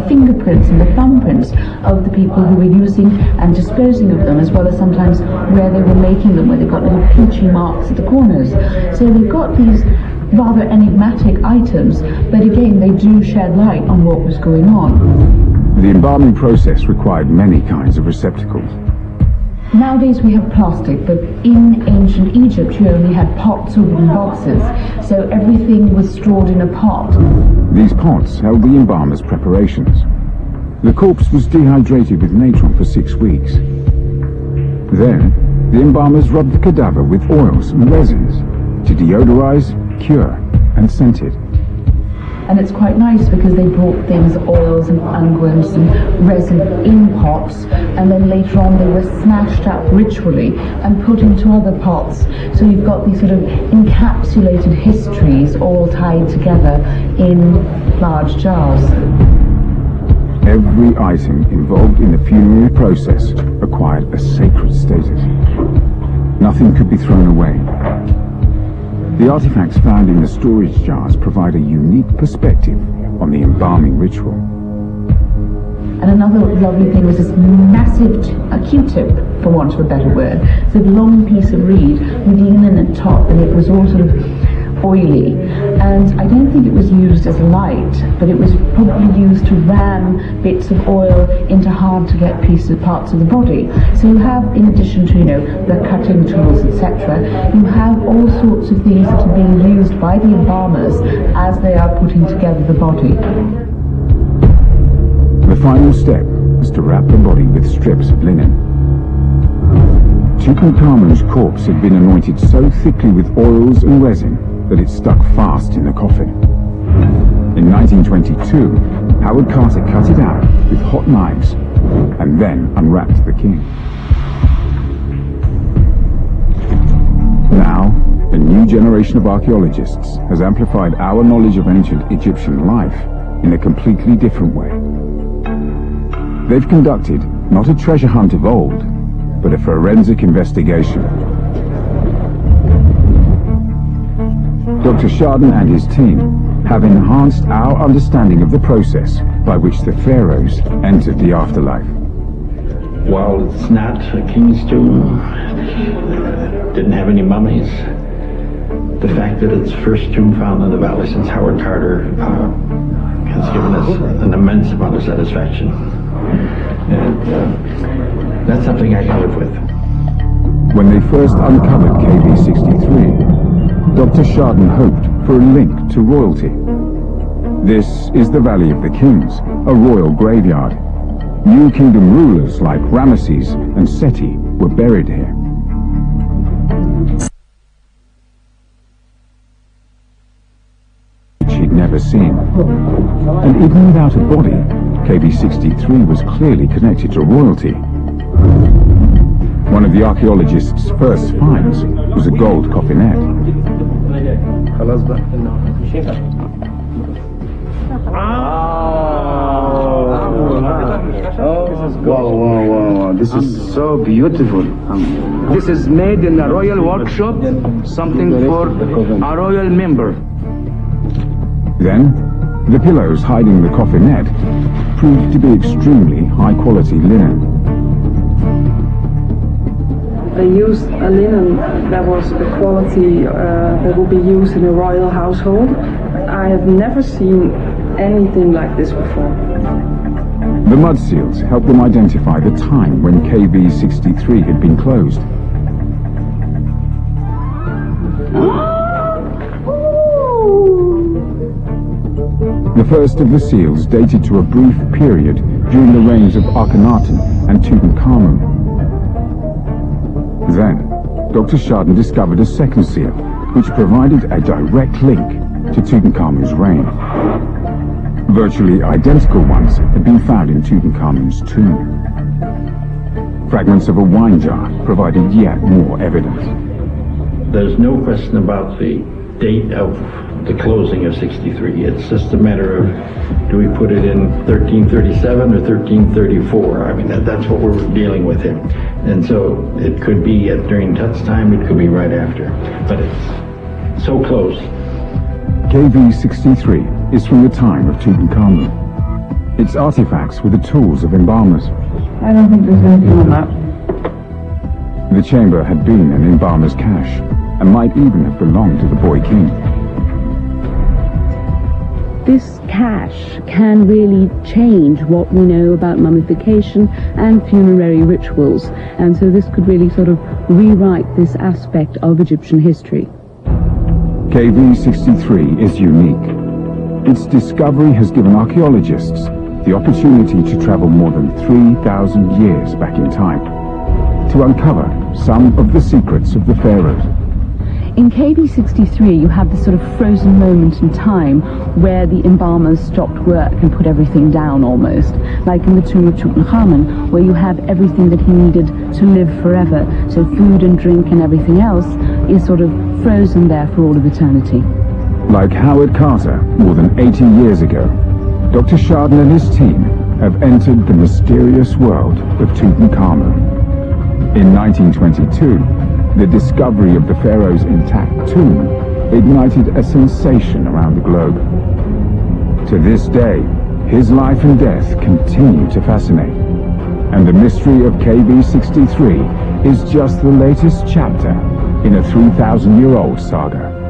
fingerprints and the thumbprints of the people who were using and disposing of them, as well as sometimes where they were making them, where they got little peachy marks at the corners. So we've got these rather enigmatic items, but again they do shed light on what was going on. The embalming process required many kinds of receptacles. Nowadays we have plastic, but in ancient Egypt you only had pots or wooden boxes, so everything was stored in a pot. These pots held the embalmer's preparations. The corpse was dehydrated with natron for 6 weeks. Then, the embalmers rubbed the cadaver with oils and resins to deodorize, cure, and scent it. And it's quite nice because they brought things, oils and unguents and resin in pots, and then later on they were smashed up ritually and put into other pots. So you've got these sort of encapsulated histories all tied together in large jars. Every item involved in the funerary process acquired a sacred status. Nothing could be thrown away. The artifacts found in the storage jars provide a unique perspective on the embalming ritual. And another lovely thing was this massive Q-tip, for want of a better word. So a long piece of reed with linen at top, and it was all sort of oily. And I don't think it was used as a light, but it was probably used to ram bits of oil into hard-to-get parts of the body. So you have, in addition to, the cutting tools, etc., you have all sorts of things that are being used by the embalmers as they are putting together the body. The final step was to wrap the body with strips of linen. Tutankhamun's corpse had been anointed so thickly with oils and resin that it stuck fast in the coffin. In 1922, Howard Carter cut it out with hot knives and then unwrapped the king. Now, a new generation of archaeologists has amplified our knowledge of ancient Egyptian life in a completely different way. They've conducted not a treasure hunt of old, but a forensic investigation. Dr. Chardin and his team have enhanced our understanding of the process by which the pharaohs entered the afterlife. While it's not a king's tomb, didn't have any mummies, the fact that it's the first tomb found in the valley since Howard Carter has given us an immense amount of satisfaction. And that's something I can live with. When they first uncovered KV-63, Dr. Chardin hoped for a link to royalty. This is the Valley of the Kings, a royal graveyard. New kingdom rulers like Ramesses and Seti were buried here. She'd never seen. And even without a body, KV-63 was clearly connected to royalty. One of the archaeologists' first finds was a gold coffinette. Wow, this is so beautiful. This is made in a royal workshop, something for a royal member. Then, the pillows hiding the coffinette proved to be extremely high-quality linen. They used a linen that was the quality that would be used in a royal household. I have never seen anything like this before. The mud seals helped them identify the time when KV-63 had been closed. The first of the seals dated to a brief period during the reigns of Akhenaten and Tutankhamun. Then, Dr. Chardin discovered a second seal, which provided a direct link to Tutankhamun's reign. Virtually identical ones had been found in Tutankhamun's tomb. Fragments of a wine jar provided yet more evidence. There's no question about the date of the closing of 63. It's just a matter of, do we put it in 1337 or 1334? I mean, that's what we're dealing with here. And so it could be during Tut's time, it could be right after. But it's so close. KV-63 is from the time of Tutankhamun. Its artifacts were the tools of embalmers. I don't think there's anything on that. The chamber had been an embalmer's cache, and might even have belonged to the boy king. This cache can really change what we know about mummification and funerary rituals, and so this could really sort of rewrite this aspect of Egyptian history. KV-63 is unique. Its discovery has given archaeologists the opportunity to travel more than 3,000 years back in time to uncover some of the secrets of the pharaohs. In KV-63, you have this sort of frozen moment in time where the embalmers stopped work and put everything down almost, like in the tomb of Tutankhamun, where you have everything that he needed to live forever. So food and drink and everything else is sort of frozen there for all of eternity. Like Howard Carter more than 80 years ago, Dr. Chardin and his team have entered the mysterious world of Tutankhamun. In 1922, the discovery of the pharaoh's intact tomb ignited a sensation around the globe. To this day, his life and death continue to fascinate, and the mystery of KV-63 is just the latest chapter in a 3,000-year-old saga.